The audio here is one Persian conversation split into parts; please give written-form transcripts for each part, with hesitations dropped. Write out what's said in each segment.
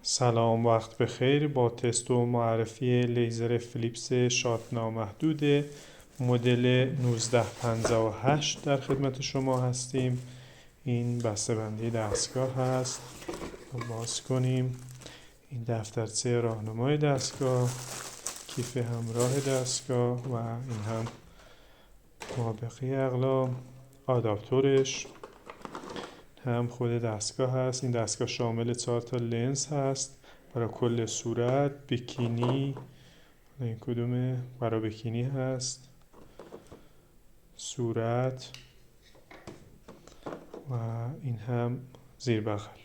سلام، وقت بخیر. با تست و معرفی لیزر فیلیپس شارپ نامحدود مدل 1958 در خدمت شما هستیم. این بسته‌بندی دستگاه هست. باز کنیم. این دفترچه راهنمای دستگاه، کیف همراه دستگاه و این هم مابقی اقلام، آداپتورش هم خود دستگاه هست. این دستگاه شامل 4 تا لنز هست برای کل صورت، بیکینی، این کدومه؟ برای بیکینی هست، صورت و این هم زیر بغل.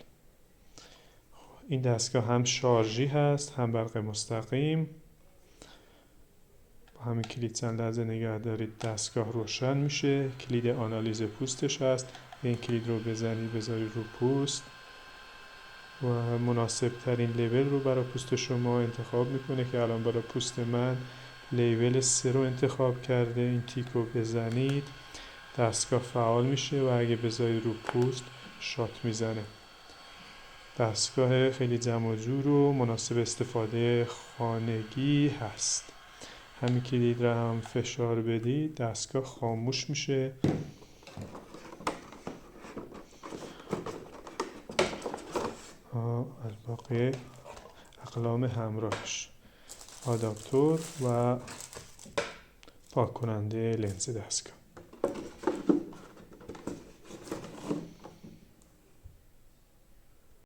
این دستگاه هم شارژی هست هم برق مستقیم. با همین کلید چند لحظه نگه دارید دستگاه روشن میشه. کلید آنالیز پوستش هست. این کلید رو بذارید رو پوست و مناسب ترین لیول رو برای پوست شما انتخاب میکنه که الان برای پوست من لیول 3 رو انتخاب کرده. این تیک رو بزنید دستگاه فعال میشه و اگه بذارید رو پوست شات میزنه. دستگاه خیلی جمع و جور و مناسب استفاده خانگی هست. همین کلید رو هم فشار بدید دستگاه خاموش میشه. از باقی اقلام همراهش، آداپتور و پاک کننده لنز دستگاه.